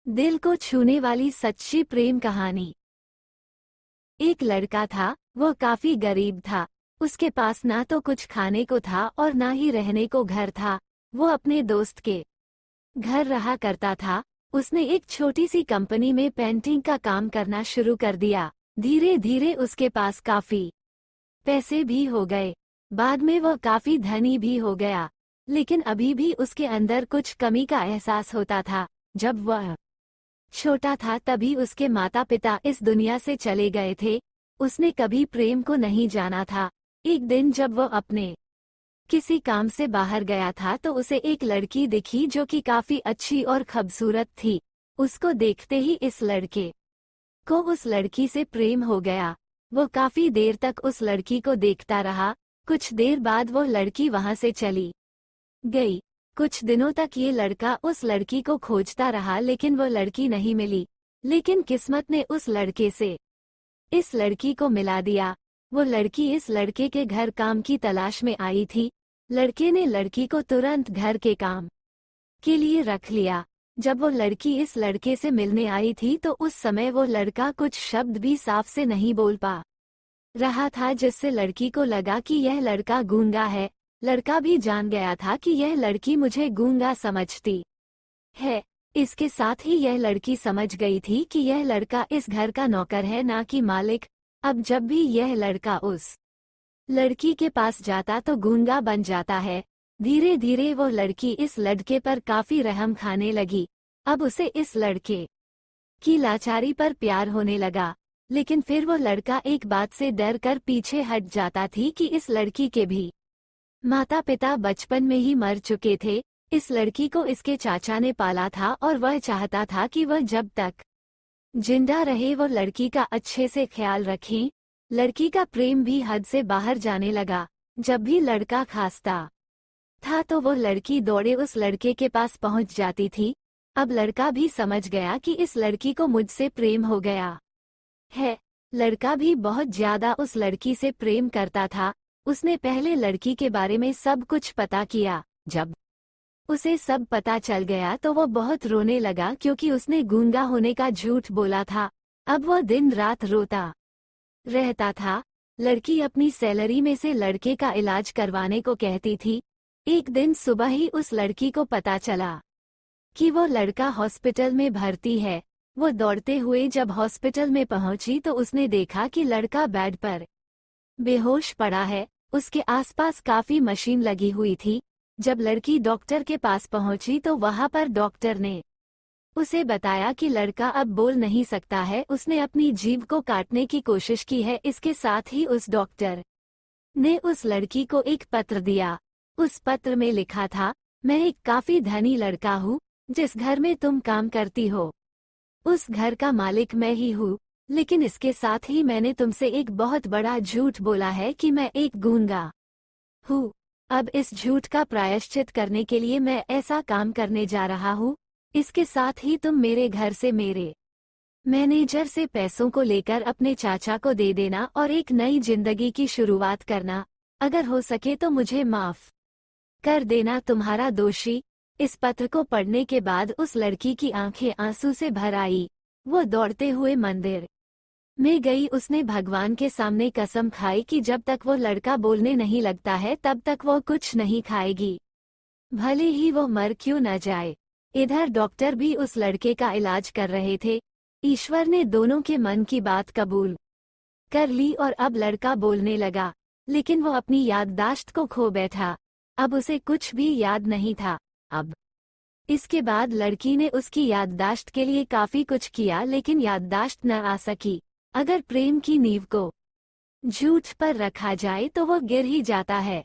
दिल को छूने वाली सच्ची प्रेम कहानी। एक लड़का था, वो काफी गरीब था। उसके पास ना तो कुछ खाने को था और ना ही रहने को घर था। वो अपने दोस्त के घर रहा करता था। उसने एक छोटी सी कंपनी में पेंटिंग का काम करना शुरू कर दिया। धीरे धीरे उसके पास काफी पैसे भी हो गए। बाद में वह काफी धनी भी हो गया। लेकिन अभी भी उसके अंदर कुछ कमी का एहसास होता था। जब वह छोटा था तभी उसके माता पिता इस दुनिया से चले गए थे। उसने कभी प्रेम को नहीं जाना था। एक दिन जब वह अपने किसी काम से बाहर गया था तो उसे एक लड़की दिखी जो कि काफी अच्छी और खूबसूरत थी। उसको देखते ही इस लड़के को उस लड़की से प्रेम हो गया। वो काफी देर तक उस लड़की को देखता रहा। कुछ देर बाद वो लड़की वहां से चली गई। कुछ दिनों तक ये लड़का उस लड़की को खोजता रहा लेकिन वो लड़की नहीं मिली। लेकिन किस्मत ने उस लड़के से इस लड़की को मिला दिया। वो लड़की इस लड़के के घर काम की तलाश में आई थी। लड़के ने लड़की को तुरंत घर के काम के लिए रख लिया। जब वो लड़की इस लड़के से मिलने आई थी तो उस समय वो लड़का कुछ शब्द भी साफ से नहीं बोल पा रहा था, जिससे लड़की को लगा कि यह लड़का गूंगा है। लड़का भी जान गया था कि यह लड़की मुझे गूंगा समझती है। इसके साथ ही यह लड़की समझ गई थी कि यह लड़का इस घर का नौकर है, ना कि मालिक। अब जब भी यह लड़का उस लड़की के पास जाता तो गूंगा बन जाता है। धीरे धीरे वो लड़की इस लड़के पर काफी रहम खाने लगी। अब उसे इस लड़के की लाचारी पर प्यार होने लगा। लेकिन फिर वो लड़का एक बात से डर कर पीछे हट जाता थी कि इस लड़की के भी माता पिता बचपन में ही मर चुके थे। इस लड़की को इसके चाचा ने पाला था और वह चाहता था कि वह जब तक जिंदा रहे वो लड़की का अच्छे से ख्याल रखें। लड़की का प्रेम भी हद से बाहर जाने लगा। जब भी लड़का खांसता था तो वो लड़की दौड़े उस लड़के के पास पहुंच जाती थी। अब लड़का भी समझ गया कि इस लड़की को मुझसे प्रेम हो गया है। लड़का भी बहुत ज्यादा उस लड़की से प्रेम करता था। उसने पहले लड़की के बारे में सब कुछ पता किया। जब उसे सब पता चल गया तो वो बहुत रोने लगा क्योंकि उसने गूंगा होने का झूठ बोला था। अब वह दिन रात रोता रहता था। लड़की अपनी सैलरी में से लड़के का इलाज करवाने को कहती थी। एक दिन सुबह ही उस लड़की को पता चला कि वो लड़का हॉस्पिटल में भर्ती है। वो दौड़ते हुए जब हॉस्पिटल में पहुंची तो उसने देखा कि लड़का बेड पर बेहोश पड़ा है। उसके आसपास काफी मशीन लगी हुई थी। जब लड़की डॉक्टर के पास पहुंची तो वहां पर डॉक्टर ने उसे बताया कि लड़का अब बोल नहीं सकता है। उसने अपनी जीभ को काटने की कोशिश की है। इसके साथ ही उस डॉक्टर ने उस लड़की को एक पत्र दिया। उस पत्र में लिखा था, मैं एक काफी धनी लड़का हूँ। जिस घर में तुम काम करती हो उस घर का मालिक मैं ही हूँ। लेकिन इसके साथ ही मैंने तुमसे एक बहुत बड़ा झूठ बोला है कि मैं एक गूंगा हूँ। अब इस झूठ का प्रायश्चित करने के लिए मैं ऐसा काम करने जा रहा हूँ। इसके साथ ही तुम मेरे घर से मेरे मैनेजर से पैसों को लेकर अपने चाचा को दे देना और एक नई जिंदगी की शुरुआत करना। अगर हो सके तो मुझे माफ कर देना, तुम्हारा दोषी। इस पत्र को पढ़ने के बाद उस लड़की की आंखें आंसू से भर आई। वो दौड़ते हुए मंदिर में गई। उसने भगवान के सामने कसम खाई कि जब तक वो लड़का बोलने नहीं लगता है तब तक वो कुछ नहीं खाएगी, भले ही वो मर क्यों न जाए। इधर डॉक्टर भी उस लड़के का इलाज कर रहे थे। ईश्वर ने दोनों के मन की बात कबूल कर ली और अब लड़का बोलने लगा। लेकिन वो अपनी याददाश्त को खो बैठा। अब उसे कुछ भी याद नहीं था। अब इसके बाद लड़की ने उसकी याददाश्त के लिए काफी कुछ किया लेकिन याददाश्त न आ सकी। अगर प्रेम की नींव को झूठ पर रखा जाए तो वो गिर ही जाता है।